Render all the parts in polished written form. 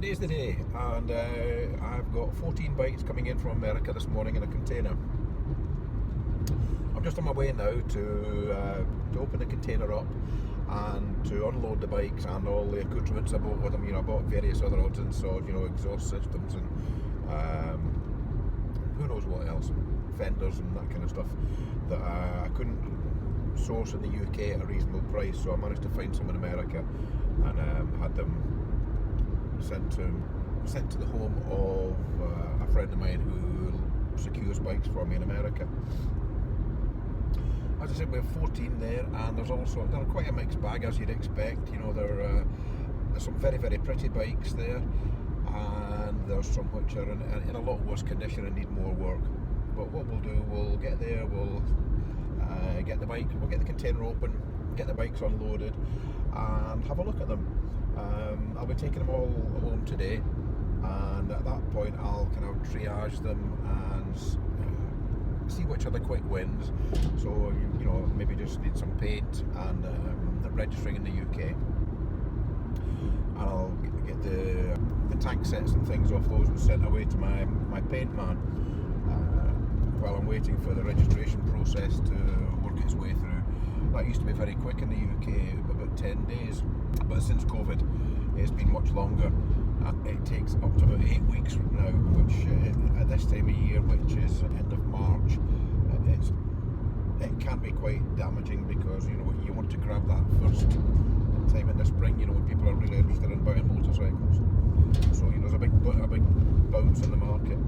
today's the day, and I've got 14 bikes coming in from America this morning in a container. I'm just on my way now to open the container up and to unload the bikes and all the accoutrements I bought with them. You know, I bought various other odds and sods, you know, exhaust systems and who knows what else, fenders and that kind of stuff that I couldn't source in the UK at a reasonable price, so I managed to find some in America and had them sent to the home of a friend of mine who secures bikes for me in America. As I said, we have 14 there, and they're quite a mixed bag, as you'd expect. You know, there's some very, very pretty bikes there, and there's some which are in a lot worse condition and need more work. But what we'll do, we'll get there, we'll get the container open, get the bikes unloaded, and have a look at them. I'll be taking them all home today, and at that point I'll kind of triage them and see which are the quick wins. So, you know, maybe just need some paint and registering in the UK, and I'll get the tank sets and things off those and sent away to my paint man while I'm waiting for the registration process to work its way through. That used to be very quick in the UK, about 10 days, but since COVID it's been much longer. It takes up to about 8 weeks from now, which at this time of year, which is end of March, it can be quite damaging, because you know you want to grab that first time in the spring, you know, when people are really interested in buying motorcycles. So you know, there's a big bounce in the market.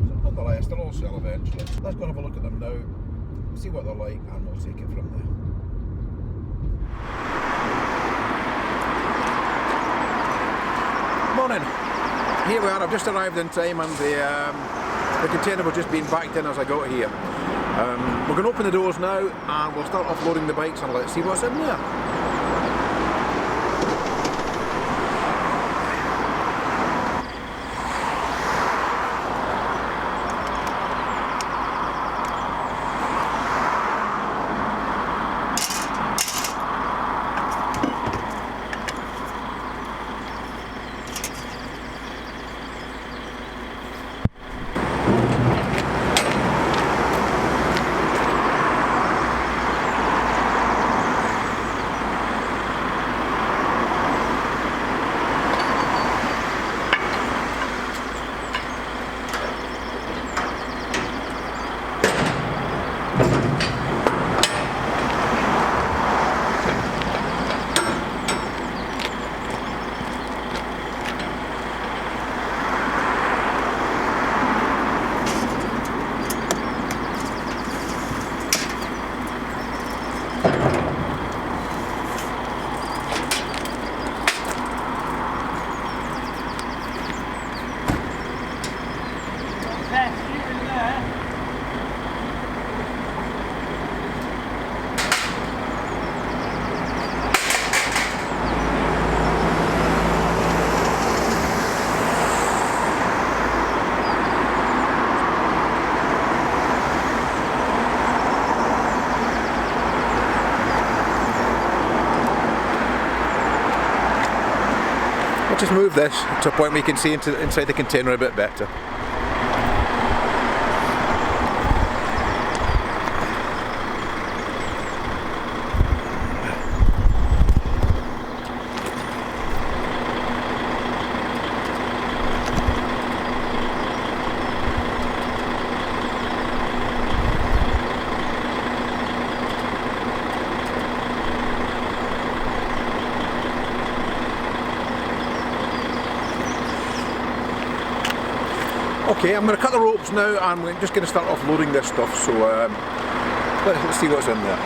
So nonetheless, they'll all sell eventually. Let's go and have a look at them now, see what they're like, and we'll take it from there. Morning. Here we are. I've just arrived in time, and the container was just being backed in as I got here. We're going to open the doors now, and we'll start offloading the bikes, and let's see what's in there. Just move this to a point where you can see inside the container a bit better. Okay, I'm going to cut the ropes now, and we're just going to start offloading this stuff, so let's see what's in there.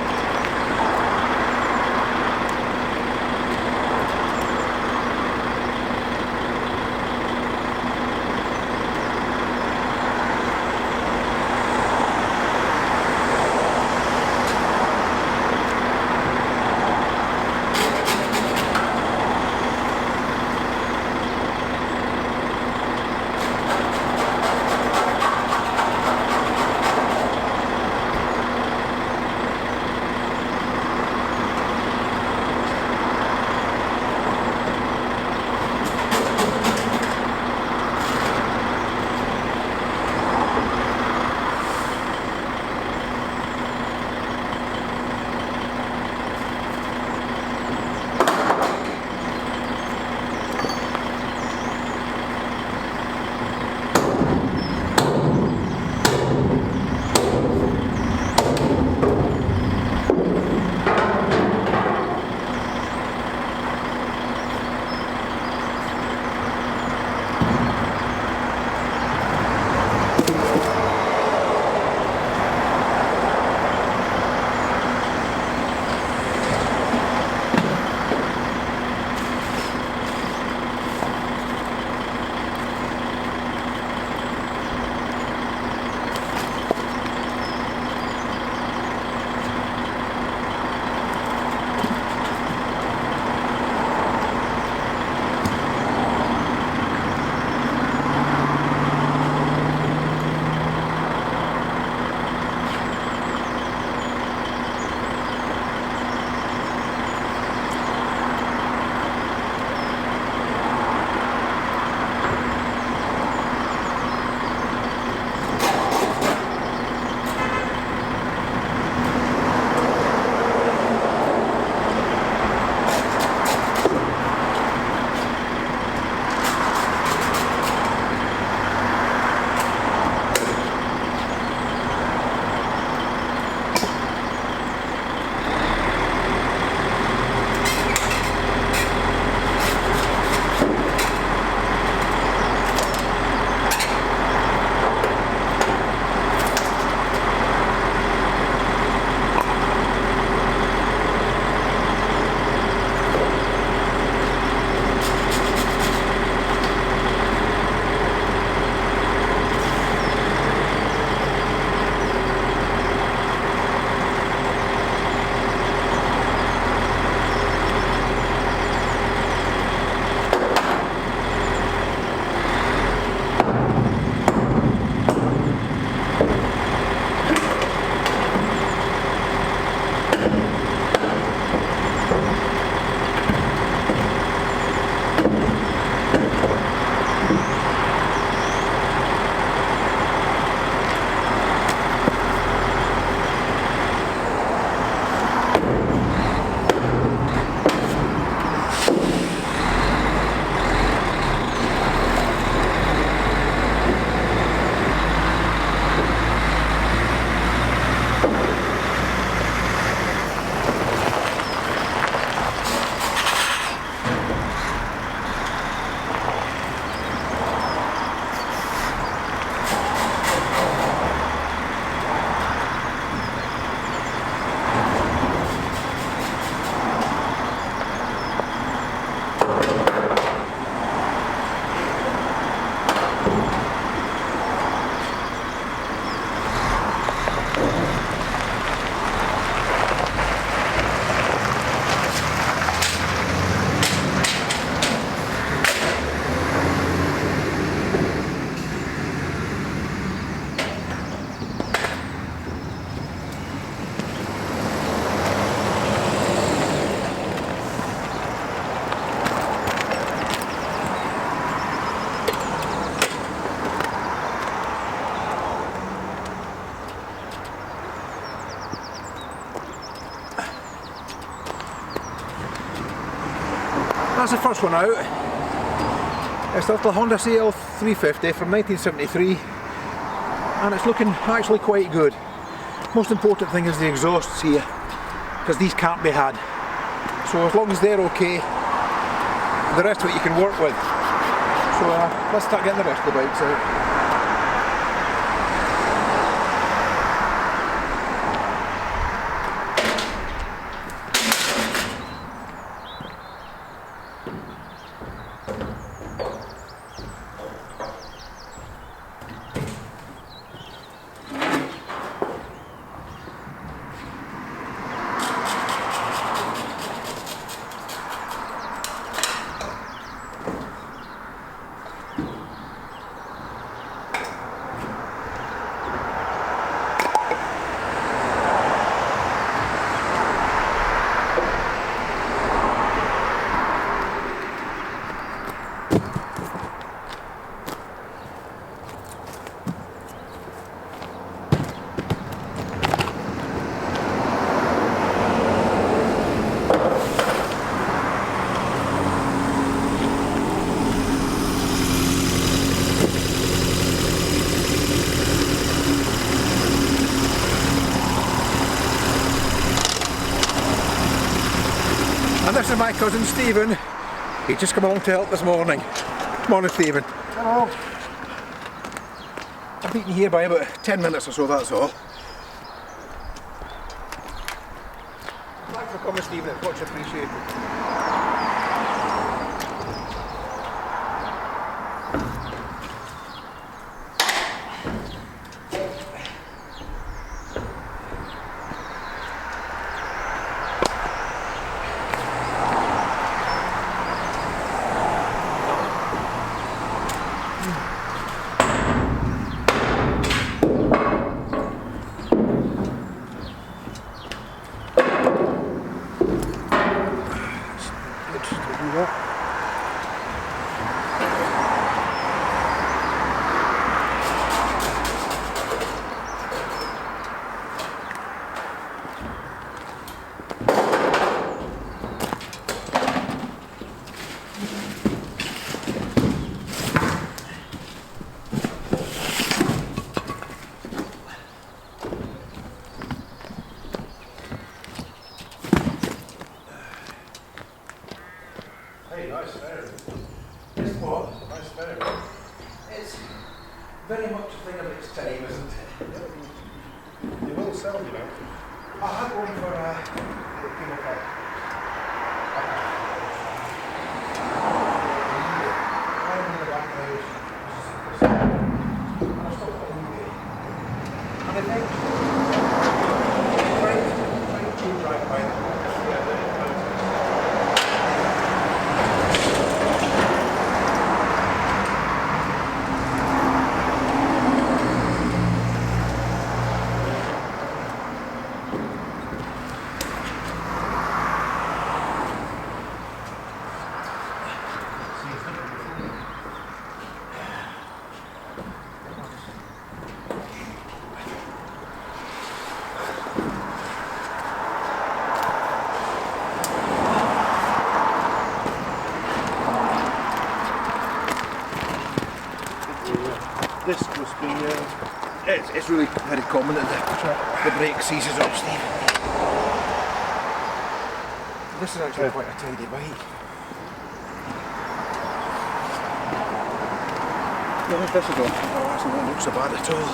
That's the first one out. It's the little Honda CL350 from 1973, and it's looking actually quite good. Most important thing is the exhausts here, because these can't be had. So as long as they're okay, the rest of it you can work with. So let's start getting the rest of the bikes out. And this is my cousin Stephen. He just come along to help this morning. Morning, Stephen. Hello. I've been here by about 10 minutes or so, that's all. Thanks for coming, Stephen, it's much appreciated. Hey, nice fairing. It's what? Nice fairing. It's very much a thing of its time, isn't it? Yeah, you will sell, you know. I had one for the Puma Cup. I'm in the back of the house. And I stopped at eBay. And I think, trying to drive by them. This must be, it's really very common that the brake seizes up, Steve. This is actually quite a tidy bike. Yeah, this is all. Oh, that's not look so bad at all.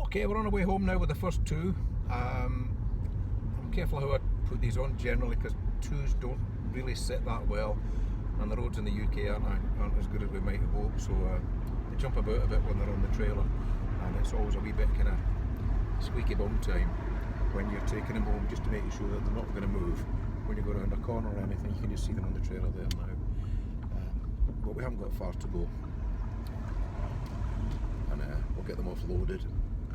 Okay, we're on our way home now with the first two. I'm careful how I put these on generally because 2s don't really sit that well, and the roads in the UK aren't as good as we might hope, so they jump about a bit when they're on the trailer, and it's always a wee bit kind of squeaky bum time when you're taking them home, just to make sure that they're not going to move when you go around a corner or anything. You can just see them on the trailer there now, but we haven't got far to go, and we'll get them offloaded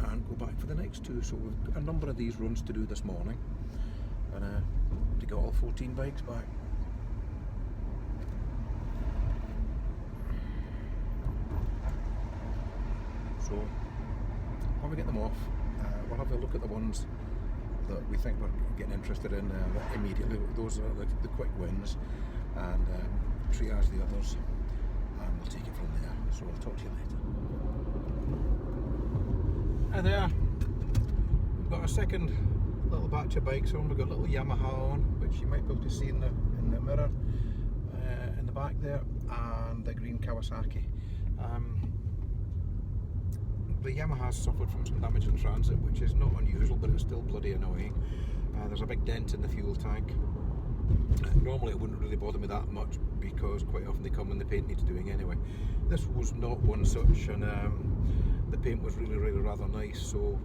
and go back for the next 2. So we've got a number of these runs to do this morning, and to get all 14 bikes back. So when we get them off, we'll have a look at the ones that we think we're getting interested in immediately. Those are the quick wins, and triage the others, and we'll take it from there. So I'll talk to you later. Hi there. We've got a second little batch of bikes on. We've got a little Yamaha on, which you might be able to see in the mirror in the back there, and the green Kawasaki. The Yamaha's suffered from some damage in transit, which is not unusual, but it's still bloody annoying. There's a big dent in the fuel tank. Normally it wouldn't really bother me that much because quite often they come when the paint needs doing anyway. This was not one such, and the paint was really rather nice, so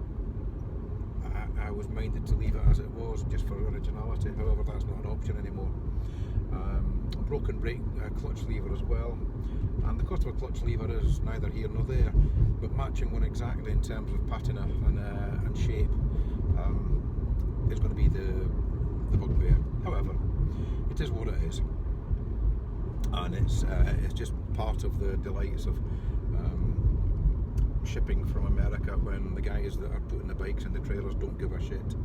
I was minded to leave it as it was just for originality. However, that's not an option anymore. Broken brake clutch lever as well, and the cost of a clutch lever is neither here nor there, but matching one exactly in terms of patina and shape is going to be the bugbear. However, it is what it is, and it's just part of the delights of shipping from America, when the guys that are putting the bikes in the trailers don't give a shit.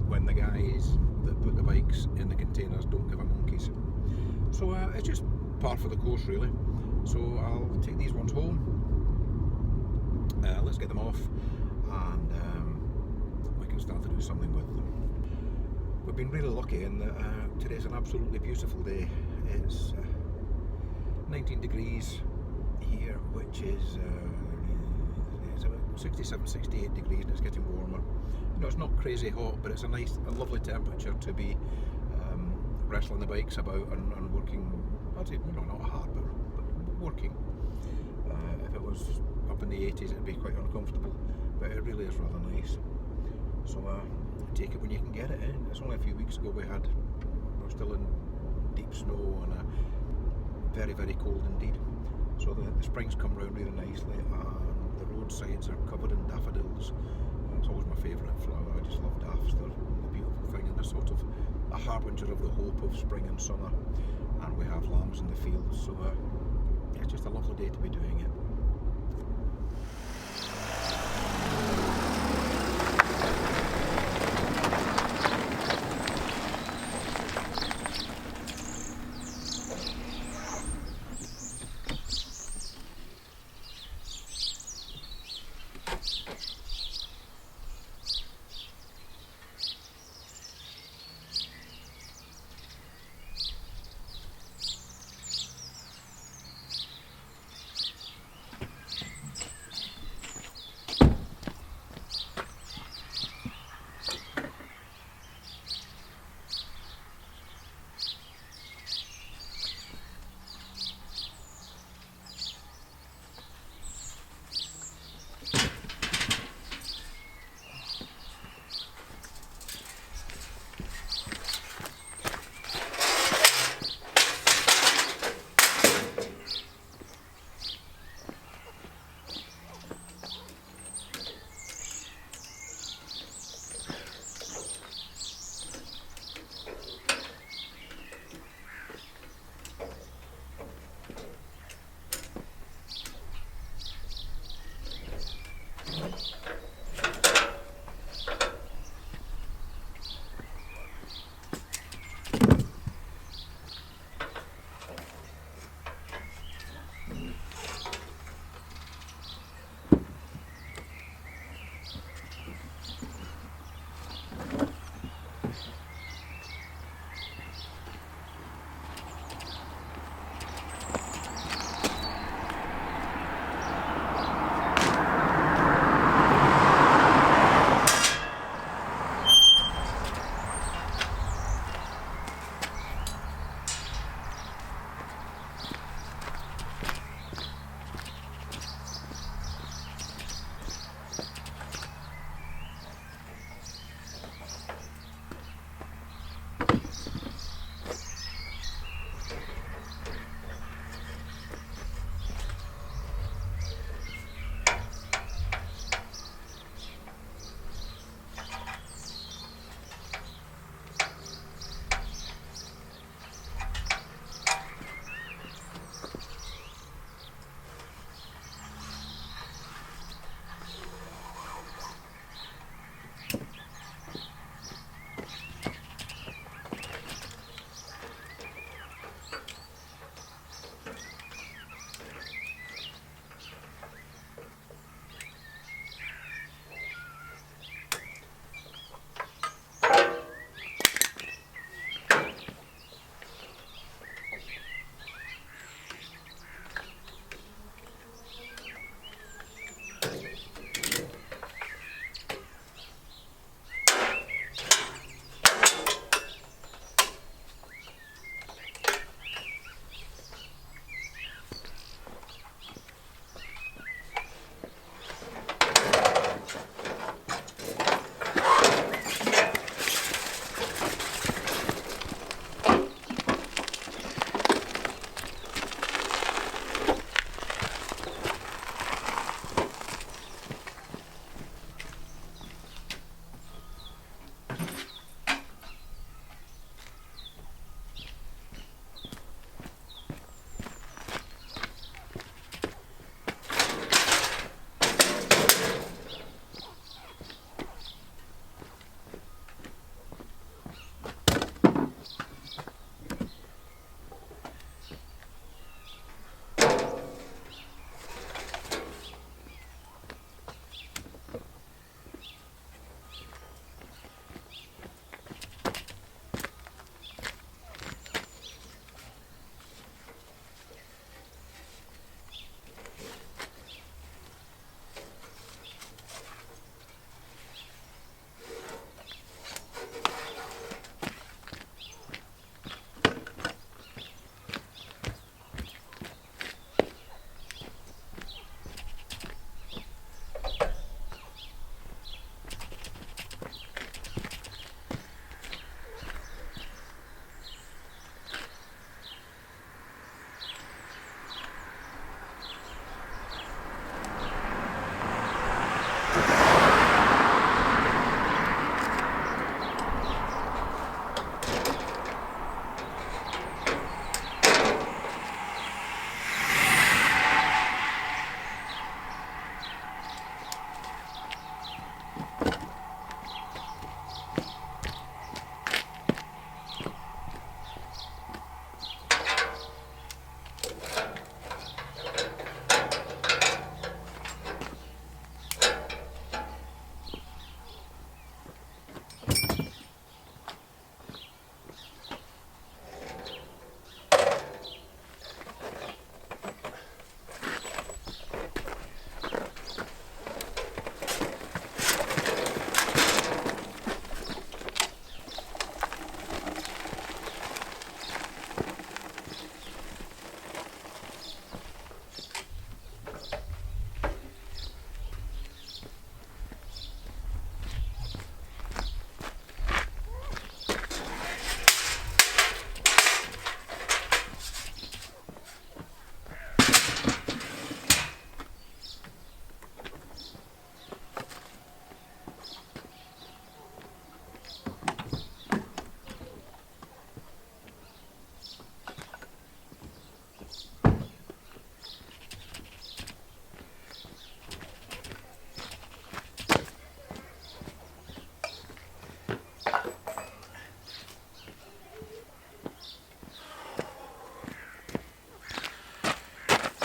When the guys that put the bikes in the containers don't give a monkeys. So it's just par for the course, really. So I'll take these ones home, let's get them off, and we can start to do something with them. We've been really lucky in that today's an absolutely beautiful day. It's 19 degrees here, which is it's about 67, 68 degrees, and it's getting warmer. You know, it's not crazy hot, but it's a lovely temperature to be wrestling the bikes about and working. I'd say not hard, but working. If it was up in the 80s, it'd be quite uncomfortable, but it really is rather nice. So take it when you can get it in. It's only a few weeks ago we're still in deep snow and very cold indeed. So the spring's come round really nicely, and the roadsides are covered in daffodils. It's always my favourite flower. I just love daffs. They're a beautiful thing, and they're sort of a harbinger of the hope of spring and summer. And we have lambs in the fields, so it's just a lovely day to be doing it.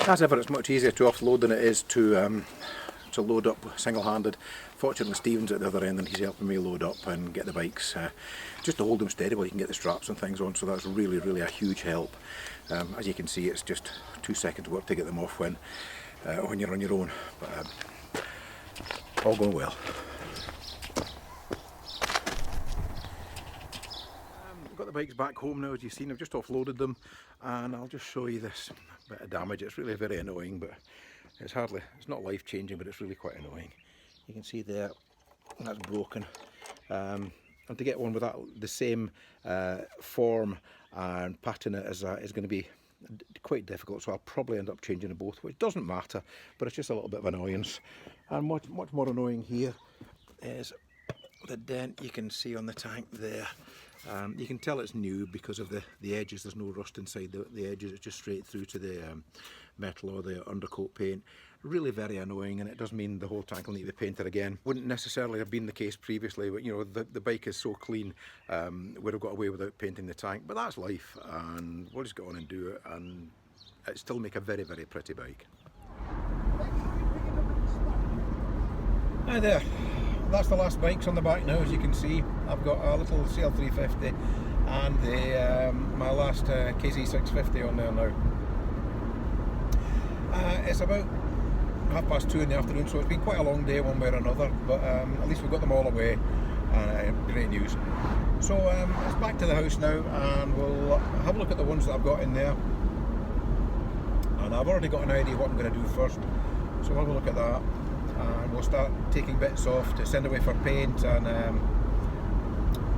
As ever, it's much easier to offload than it is to load up single-handed. Fortunately, Stephen's at the other end and he's helping me load up and get the bikes, just to hold them steady while you can get the straps and things on, so that's really a huge help. As you can see, it's just 2 seconds work to get them off when you're on your own, but all going well. Got the bikes back home now, as you've seen. I've just offloaded them and I'll just show you this bit of damage. It's really very annoying, but it's not life changing, but it's really quite annoying. You can see there that's broken, and to get one with the same form and pattern is going to be quite difficult, so I'll probably end up changing them both, which doesn't matter, but it's just a little bit of annoyance. And much more annoying here is the dent you can see on the tank there. You can tell it's new because of the edges. There's no rust inside the edges, it's just straight through to the metal or the undercoat paint. Really very annoying, and it does mean the whole tank will need to be painted again. Wouldn't necessarily have been the case previously, but you know, the bike is so clean, we'd have got away without painting the tank, but that's life, and we'll just go on and do it, and it still make a very pretty bike. Hi there. That's the last bikes on the back now. As you can see, I've got a little CL350 and my last KZ650 on there now. It's about 2:30 in the afternoon, so it's been quite a long day one way or another, but at least we've got them all away, and great news. So it's back to the house now, and we'll have a look at the ones that I've got in there, and I've already got an idea what I'm going to do first, so we'll have a look at that. And we'll start taking bits off to send away for paint and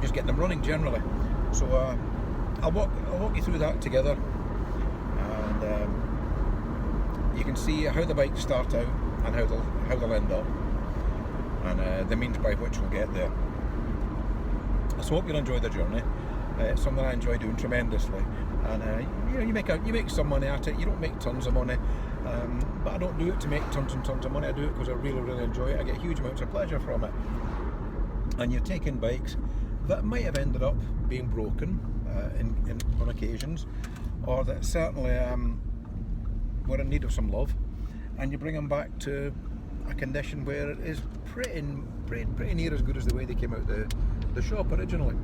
just getting them running generally. So I'll walk you through that together, and you can see how the bikes start out and how they'll end up, and the means by which we'll get there. So I hope you'll enjoy the journey. It's something I enjoy doing tremendously, and you know, you make some money at it. You don't make tons of money, but I don't do it to make tons and tons of money. I do it because I really enjoy it. I get huge amounts of pleasure from it. And you're taking bikes that might have ended up being broken on occasions, or that certainly were in need of some love, and you bring them back to a condition where it is pretty near as good as the way they came out the shop originally.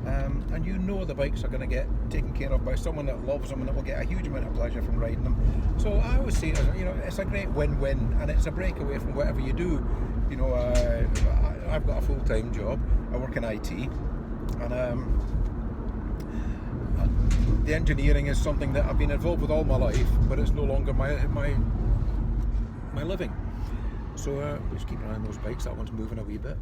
And you know the bikes are going to get taken care of by someone that loves them and that will get a huge amount of pleasure from riding them. So I always see it as, you know, it's a great win-win, and it's a breakaway from whatever you do. You know, I've got a full-time job. I work in IT, and the engineering is something that I've been involved with all my life, but it's no longer my living. So just keep an eye on those bikes. That one's moving a wee bit.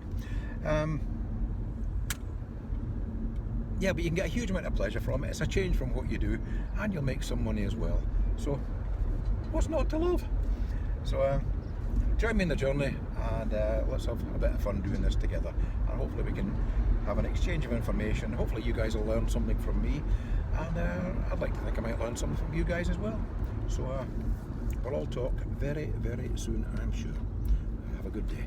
Yeah, but you can get a huge amount of pleasure from it. It's a change from what you do, and you'll make some money as well. So what's not to love? So join me in the journey, and let's have a bit of fun doing this together, and hopefully we can have an exchange of information. Hopefully you guys will learn something from me, and I'd like to think I might learn something from you guys as well. So we'll all talk very soon, I'm sure. Have a good day.